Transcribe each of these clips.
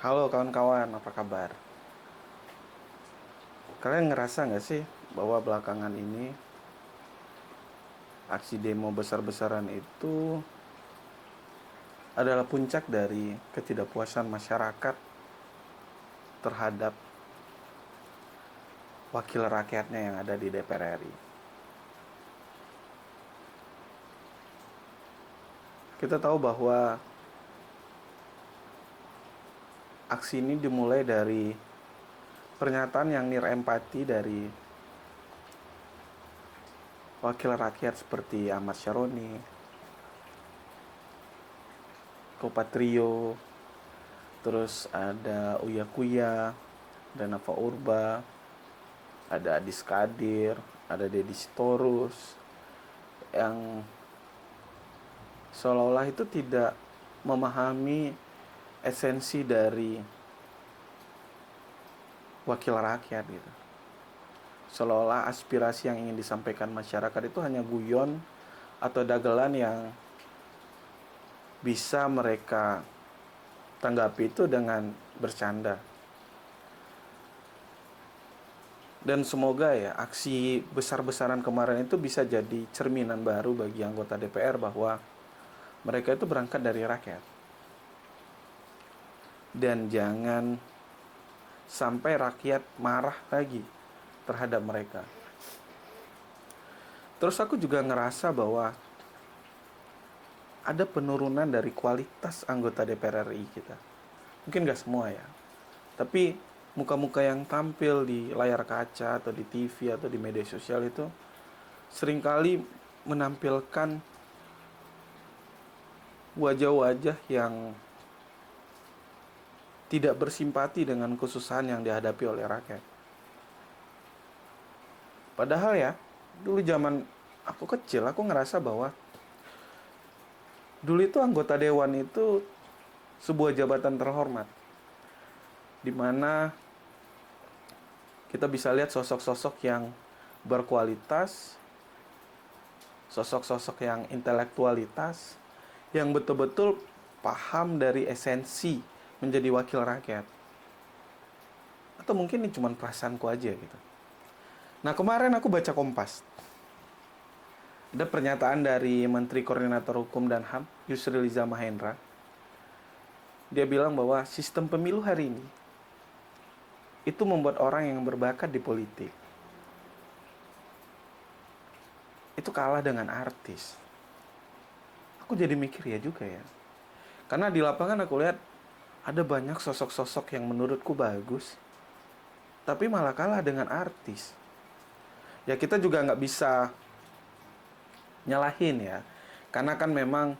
Halo kawan-kawan, apa kabar? Kalian ngerasa nggak sih bahwa belakangan ini aksi demo besar-besaran itu adalah puncak dari ketidakpuasan masyarakat terhadap wakil rakyatnya yang ada di DPR RI? Kita tahu bahwa aksi ini dimulai dari pernyataan yang nirempati dari wakil rakyat seperti Ahmad Syaroni, Kopatrio, terus ada Uya Kuya, ada Nafa Urba, ada Adis Kadir, ada Deddy Sitorus, yang seolah-olah itu tidak memahami esensi dari wakil rakyat gitu. Seolah-olah aspirasi yang ingin disampaikan masyarakat itu hanya guyon atau dagelan yang bisa mereka tanggapi itu dengan bercanda. Dan semoga ya aksi besar-besaran kemarin itu bisa jadi cerminan baru bagi anggota DPR bahwa mereka itu berangkat dari rakyat. Dan jangan sampai rakyat marah lagi terhadap mereka. Terus aku juga ngerasa bahwa ada penurunan dari kualitas anggota DPR RI kita. Mungkin gak semua ya, tapi muka-muka yang tampil di layar kaca atau di TV atau di media sosial itu seringkali menampilkan wajah-wajah yang tidak bersimpati dengan kesusahan yang dihadapi oleh rakyat. Padahal ya, dulu zaman aku kecil, aku ngerasa bahwa dulu itu anggota dewan itu sebuah jabatan terhormat, di mana kita bisa lihat sosok-sosok yang berkualitas, sosok-sosok yang intelektualitas, yang betul-betul paham dari esensi menjadi wakil rakyat. Atau mungkin ini cuma perasaanku aja gitu. Nah kemarin aku baca Kompas, ada pernyataan dari Menteri Koordinator Hukum dan HAM, Yusril Iza Mahendra. Dia bilang bahwa sistem pemilu hari ini itu membuat orang yang berbakat di politik itu kalah dengan artis. Aku jadi mikir ya juga ya. Karena di lapangan aku lihat ada banyak sosok-sosok yang menurutku bagus, tapi malah kalah dengan artis. Ya kita juga nggak bisa nyalahin ya. Karena kan memang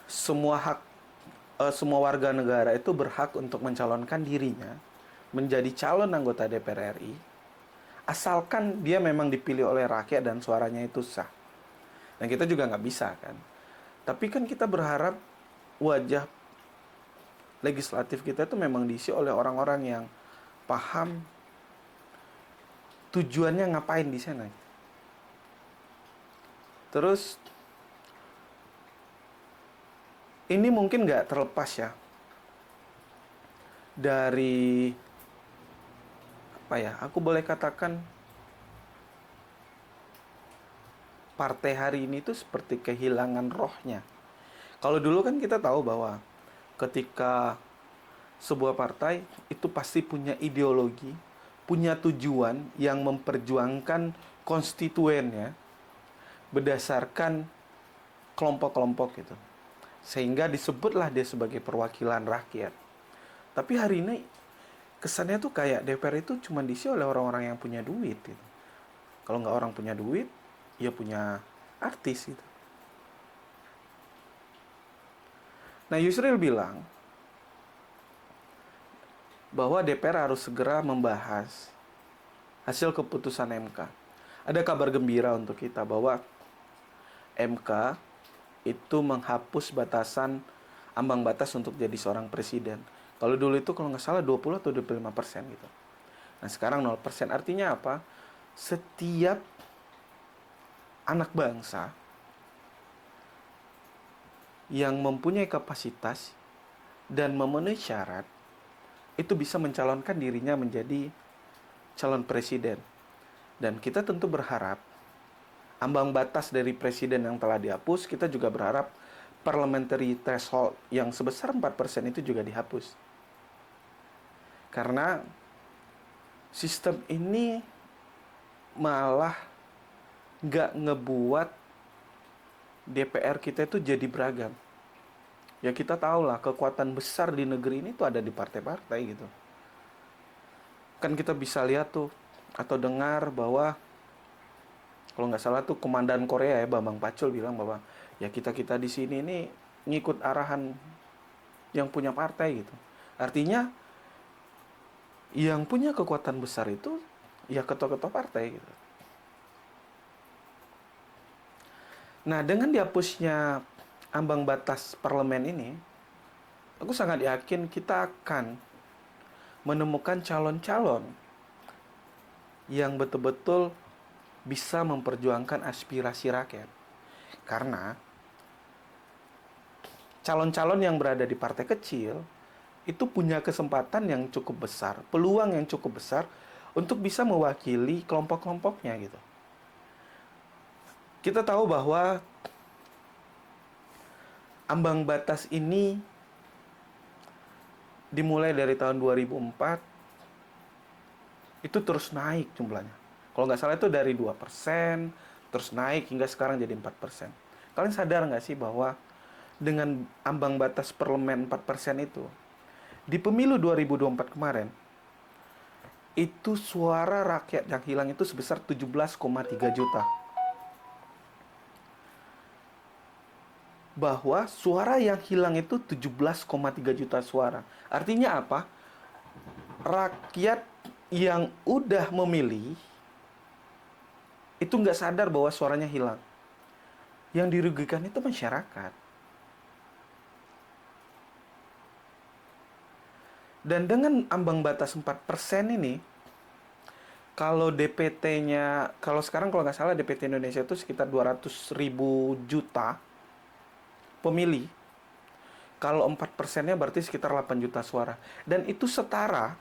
semua semua warga negara itu berhak untuk mencalonkan dirinya menjadi calon anggota DPR RI, asalkan dia memang dipilih oleh rakyat dan suaranya itu sah. Dan kita juga nggak bisa kan. Tapi kan kita berharap wajah legislatif kita itu memang diisi oleh orang-orang yang paham tujuannya ngapain di sana. Terus ini mungkin nggak terlepas ya dari apa ya? Aku boleh katakan partai hari ini tuh seperti kehilangan rohnya. Kalau dulu kan kita tahu bahwa ketika sebuah partai itu pasti punya ideologi, punya tujuan yang memperjuangkan konstituennya berdasarkan kelompok-kelompok gitu. Sehingga disebutlah dia sebagai perwakilan rakyat. Tapi hari ini kesannya tuh kayak DPR itu cuma diisi oleh orang-orang yang punya duit gitu. Kalau nggak orang punya duit, ya punya artis gitu. Nah Yusril bilang bahwa DPR harus segera membahas hasil keputusan MK. Ada kabar gembira untuk kita bahwa MK itu menghapus batasan ambang batas untuk jadi seorang presiden. Kalau dulu itu kalau nggak salah 20 atau 25% gitu. Nah sekarang 0%. Artinya apa? Setiap anak bangsa yang mempunyai kapasitas, dan memenuhi syarat, itu bisa mencalonkan dirinya menjadi calon presiden. Dan kita tentu berharap ambang batas dari presiden yang telah dihapus, kita juga berharap parliamentary threshold yang sebesar 4% itu juga dihapus. Karena sistem ini malah nggak ngebuat DPR kita itu jadi beragam. Ya kita tahu lah, kekuatan besar di negeri ini tuh ada di partai-partai gitu. Kan kita bisa lihat tuh, atau dengar bahwa, kalau nggak salah tuh Komandan Korea ya, Bambang Pacul bilang bahwa, ya kita-kita di sini ini ngikut arahan yang punya partai gitu. Artinya, yang punya kekuatan besar itu, ya ketua-ketua partai gitu. Nah, dengan dihapusnya ambang batas parlemen ini, aku sangat yakin kita akan menemukan calon-calon yang betul-betul bisa memperjuangkan aspirasi rakyat. Karena calon-calon yang berada di partai kecil itu punya kesempatan yang cukup besar, peluang yang cukup besar untuk bisa mewakili kelompok-kelompoknya gitu. Kita tahu bahwa ambang batas ini dimulai dari tahun 2004, itu terus naik jumlahnya. Kalau nggak salah itu dari 2%, terus naik hingga sekarang jadi 4%. Kalian sadar nggak sih bahwa dengan ambang batas parlemen 4% itu, di pemilu 2024 kemarin, itu suara rakyat yang hilang itu sebesar 17,3 juta. Bahwa suara yang hilang itu 17,3 juta suara. Artinya apa? Rakyat yang udah memilih itu nggak sadar bahwa suaranya hilang. Yang dirugikan itu masyarakat. Dan dengan ambang batas 4% ini, kalau DPT-nya, kalau sekarang kalau nggak salah DPT Indonesia itu sekitar 200.000 juta pemilih. Kalau 4%-nya berarti sekitar 8 juta suara. Dan itu setara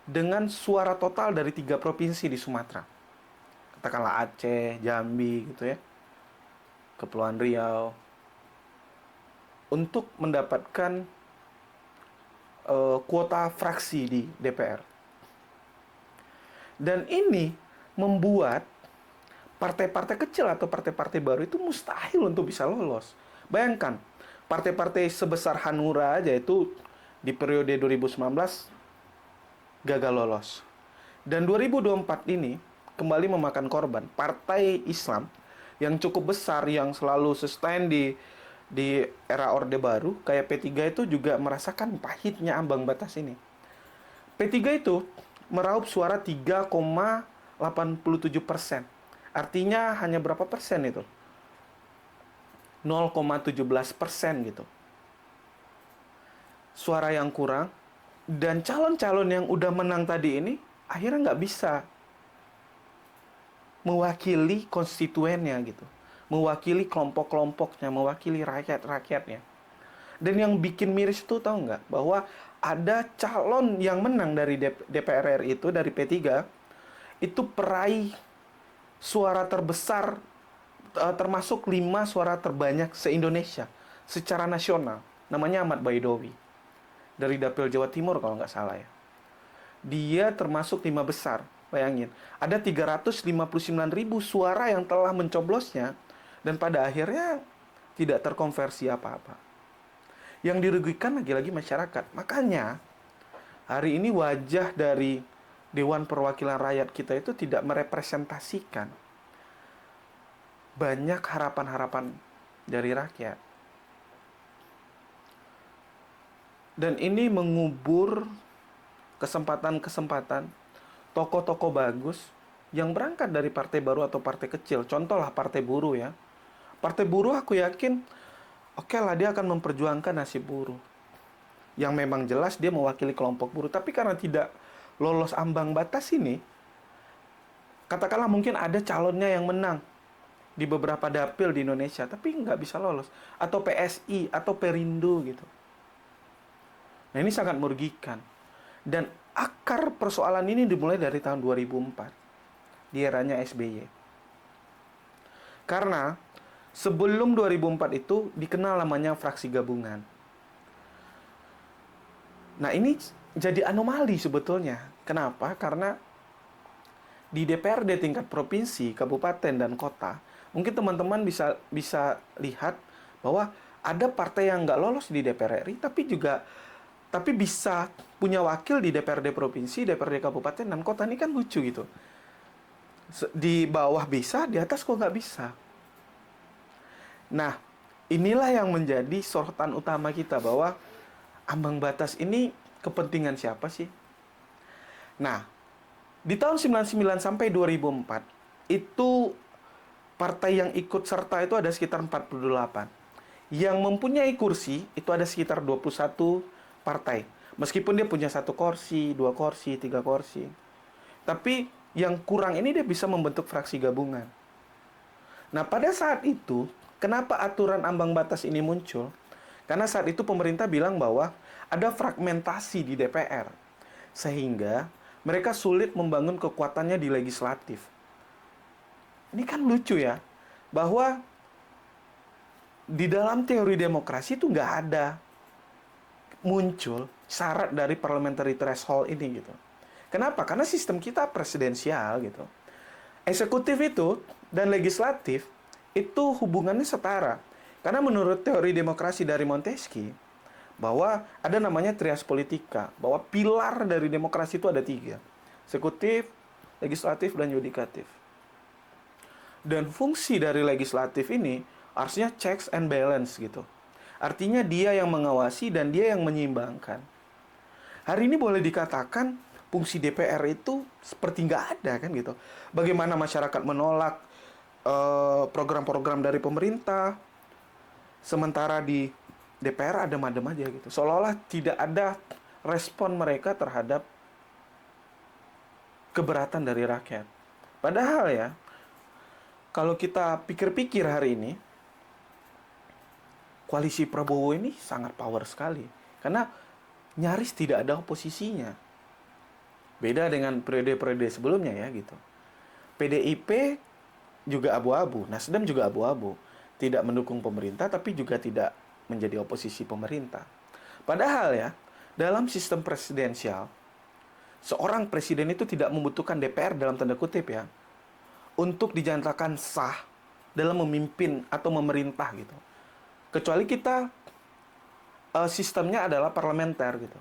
dengan suara total dari 3 provinsi di Sumatera. Katakanlah Aceh, Jambi gitu ya. Kepulauan Riau. Untuk mendapatkan kuota fraksi di DPR. Dan ini membuat partai-partai kecil atau partai-partai baru itu mustahil untuk bisa lolos. Bayangkan, partai-partai sebesar Hanura aja itu di periode 2019 gagal lolos. Dan 2024 ini kembali memakan korban. Partai Islam yang cukup besar, yang selalu sustain di era Orde Baru, kayak P3 itu juga merasakan pahitnya ambang batas ini. P3 itu meraup suara 3,87%. Artinya hanya berapa persen itu? 0,17% gitu. Suara yang kurang. Dan calon-calon yang udah menang tadi ini akhirnya nggak bisa mewakili konstituennya gitu. Mewakili kelompok-kelompoknya, mewakili rakyat-rakyatnya. Dan yang bikin miris itu tahu nggak? Bahwa ada calon yang menang dari DPR RI itu, dari P3, itu peraih suara terbesar, termasuk 5 suara terbanyak se-Indonesia secara nasional. Namanya Ahmad Baidowi. Dari Dapil Jawa Timur kalau nggak salah ya. Dia termasuk 5 besar. Bayangin, ada 359.000 suara yang telah mencoblosnya, dan pada akhirnya tidak terkonversi apa-apa. Yang dirugikan lagi-lagi masyarakat. Makanya, hari ini wajah dari Dewan Perwakilan Rakyat kita itu tidak merepresentasikan banyak harapan-harapan dari rakyat. Dan ini mengubur kesempatan-kesempatan tokoh-tokoh bagus yang berangkat dari partai baru atau partai kecil. Contohlah partai buruh ya. Partai buruh aku yakin, oke lah dia akan memperjuangkan nasib buruh. Yang memang jelas dia mewakili kelompok buruh. Tapi karena tidak lolos ambang batas ini, katakanlah mungkin ada calonnya yang menang di beberapa dapil di Indonesia, tapi nggak bisa lolos. Atau PSI, atau Perindo gitu. Nah, ini sangat merugikan. Dan akar persoalan ini dimulai dari tahun 2004, di eranya SBY. Karena sebelum 2004 itu dikenal namanya fraksi gabungan. Nah, ini jadi anomali sebetulnya. Kenapa? Karena di DPRD tingkat provinsi, kabupaten, dan kota, mungkin teman-teman bisa lihat bahwa ada partai yang nggak lolos di DPR RI, tapi bisa punya wakil di DPRD provinsi, DPRD kabupaten, dan kota. Ini kan lucu gitu. Di bawah bisa, di atas kok nggak bisa. Nah, inilah yang menjadi sorotan utama kita, bahwa ambang batas ini kepentingan siapa sih? Nah, di tahun 99 sampai 2004, itu partai yang ikut serta itu ada sekitar 48. Yang mempunyai kursi itu ada sekitar 21 partai. Meskipun dia punya 1 kursi, 2 kursi, 3 kursi. Tapi yang kurang ini dia bisa membentuk fraksi gabungan. Nah, pada saat itu, kenapa aturan ambang batas ini muncul? Karena saat itu pemerintah bilang bahwa ada fragmentasi di DPR. Sehingga mereka sulit membangun kekuatannya di legislatif. Ini kan lucu ya, bahwa di dalam teori demokrasi itu nggak ada muncul syarat dari parliamentary threshold ini gitu. Kenapa? Karena sistem kita presidensial gitu. Eksekutif itu dan legislatif itu hubungannya setara. Karena menurut teori demokrasi dari Montesquieu, bahwa ada namanya trias politika, bahwa pilar dari demokrasi itu ada 3. Eksekutif, legislatif, dan yudikatif. Dan fungsi dari legislatif ini harusnya checks and balance gitu. Artinya dia yang mengawasi dan dia yang menyeimbangkan. Hari ini boleh dikatakan fungsi DPR itu seperti nggak ada kan gitu. Bagaimana masyarakat menolak program-program dari pemerintah, sementara di DPR adem-adem aja gitu. Seolah-olah tidak ada respon mereka terhadap keberatan dari rakyat. Padahal ya, kalau kita pikir-pikir hari ini, koalisi Prabowo ini sangat power sekali. Karena nyaris tidak ada oposisinya. Beda dengan periode-periode sebelumnya ya gitu. PDIP juga abu-abu, Nasdem juga abu-abu. Tidak mendukung pemerintah tapi juga tidak menjadi oposisi pemerintah. Padahal ya, dalam sistem presidensial, seorang presiden itu tidak membutuhkan DPR dalam tanda kutip ya, untuk dinyatakan sah dalam memimpin atau memerintah gitu. Kecuali kita sistemnya adalah parlementer gitu.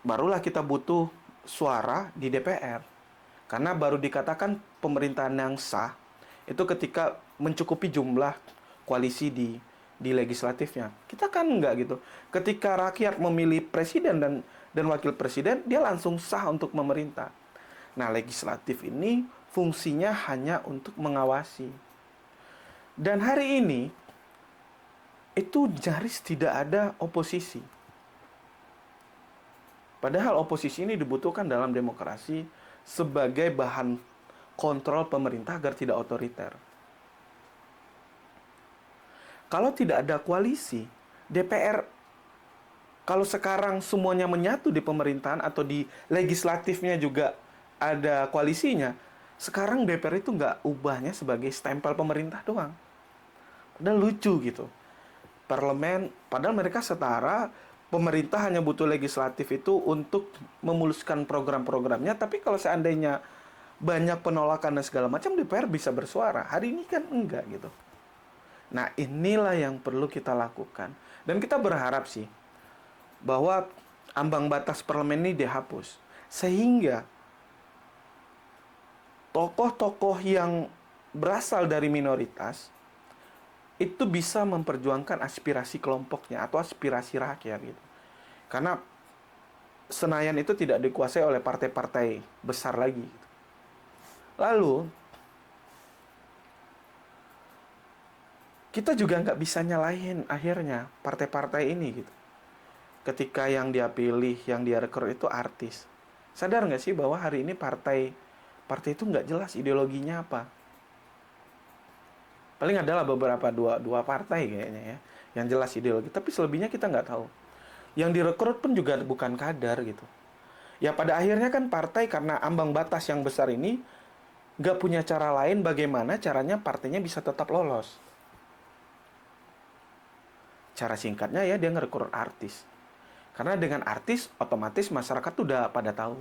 Barulah kita butuh suara di DPR. Karena baru dikatakan pemerintahan yang sah itu ketika mencukupi jumlah koalisi di legislatifnya. Kita kan enggak gitu. Ketika rakyat memilih presiden dan wakil presiden, dia langsung sah untuk memerintah. Nah, legislatif ini fungsinya hanya untuk mengawasi. Dan hari ini itu nyaris tidak ada oposisi. Padahal oposisi ini dibutuhkan dalam demokrasi sebagai bahan kontrol pemerintah agar tidak otoriter. Kalau tidak ada koalisi, DPR, kalau sekarang semuanya menyatu di pemerintahan atau di legislatifnya juga ada koalisinya, sekarang DPR itu nggak ubahnya sebagai stempel pemerintah doang. Padahal lucu gitu. Parlemen, padahal mereka setara, pemerintah hanya butuh legislatif itu untuk memuluskan program-programnya, tapi kalau seandainya banyak penolakan dan segala macam, DPR bisa bersuara. Hari ini kan enggak gitu. Nah, inilah yang perlu kita lakukan. Dan kita berharap sih bahwa ambang batas parlemen ini dihapus. Sehingga tokoh-tokoh yang berasal dari minoritas itu bisa memperjuangkan aspirasi kelompoknya atau aspirasi rakyat gitu. Karena Senayan itu tidak dikuasai oleh partai-partai besar lagi gitu. Lalu kita juga nggak bisa nyalahin akhirnya partai-partai ini gitu. Ketika yang dia pilih, yang dia rekrut itu artis. Sadar nggak sih bahwa hari ini partai itu nggak jelas ideologinya apa. Paling adalah beberapa dua partai kayaknya ya, yang jelas ideologi. Tapi selebihnya kita nggak tahu. Yang direkrut pun juga bukan kader gitu. Ya pada akhirnya kan partai karena ambang batas yang besar ini nggak punya cara lain bagaimana caranya partainya bisa tetap lolos. Cara singkatnya ya dia ngerekrut artis. Karena dengan artis otomatis masyarakat tuh udah pada tahu.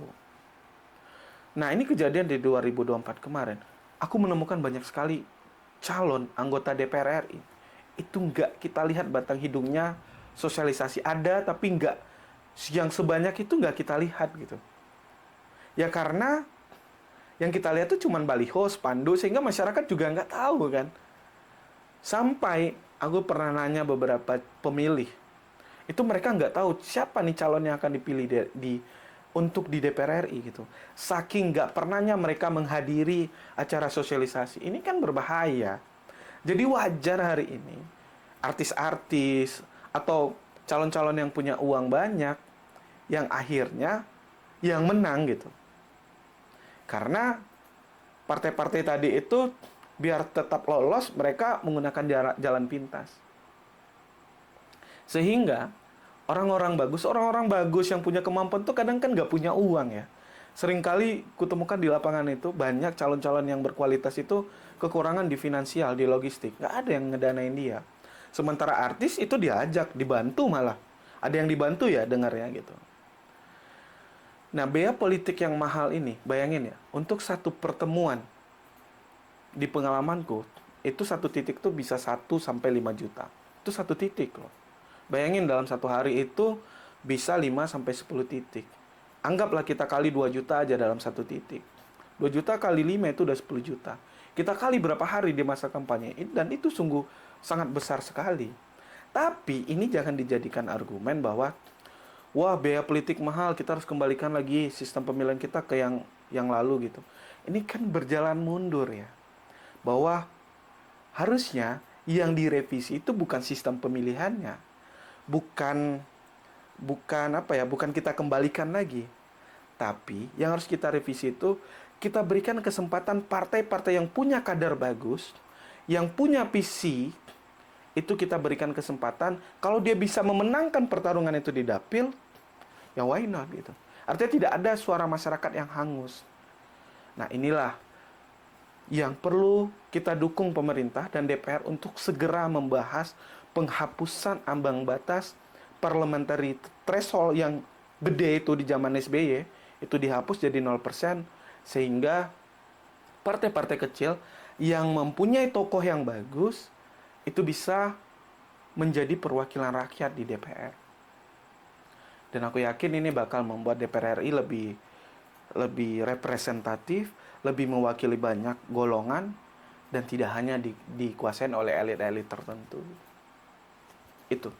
Nah ini kejadian di 2024 kemarin. Aku menemukan banyak sekali calon anggota DPR RI. Itu nggak kita lihat batang hidungnya, sosialisasi ada tapi nggak yang sebanyak itu nggak kita lihat gitu. Ya karena yang kita lihat tuh cuman baliho, spanduk, sehingga masyarakat juga nggak tahu kan. Sampai aku pernah nanya beberapa pemilih, itu mereka nggak tahu siapa nih calon yang akan dipilih untuk di DPR RI gitu. Saking nggak pernahnya mereka menghadiri acara sosialisasi. Ini kan berbahaya. Jadi wajar hari ini artis-artis atau calon-calon yang punya uang banyak yang akhirnya yang menang gitu. Karena partai-partai tadi itu biar tetap lolos mereka menggunakan jalan pintas. Sehingga orang-orang bagus yang punya kemampuan tuh kadang kan nggak punya uang ya. Seringkali kutemukan di lapangan itu banyak calon-calon yang berkualitas itu kekurangan di finansial, di logistik. Nggak ada yang ngedanain dia. Sementara artis itu diajak, dibantu malah. Ada yang dibantu ya dengarnya gitu. Nah, biaya politik yang mahal ini, bayangin ya, untuk satu pertemuan di pengalamanku, itu satu titik tuh bisa 1 sampai 5 juta. Itu satu titik loh. Bayangin dalam satu hari itu bisa 5 sampai 10 titik. Anggaplah kita kali 2 juta aja dalam satu titik. 2 juta kali 5 itu udah 10 juta. Kita kali berapa hari di masa kampanye, dan itu sungguh sangat besar sekali. Tapi ini jangan dijadikan argumen bahwa wah biaya politik mahal, kita harus kembalikan lagi sistem pemilihan kita ke yang lalu gitu. Ini kan berjalan mundur ya. Bahwa harusnya yang direvisi itu bukan sistem pemilihannya. Bukan bukan kita kembalikan lagi. Tapi yang harus kita revisi itu kita berikan kesempatan partai-partai yang punya kader bagus, yang punya visi, itu kita berikan kesempatan kalau dia bisa memenangkan pertarungan itu di dapil, ya why not gitu. Artinya tidak ada suara masyarakat yang hangus. Nah, inilah yang perlu kita dukung pemerintah dan DPR untuk segera membahas penghapusan ambang batas parliamentary threshold yang gede itu di zaman SBY, itu dihapus jadi 0%, sehingga partai-partai kecil yang mempunyai tokoh yang bagus itu bisa menjadi perwakilan rakyat di DPR. Dan aku yakin ini bakal membuat DPR RI lebih representatif, lebih mewakili banyak golongan, dan tidak hanya dikuasain oleh elit-elit tertentu. Itu.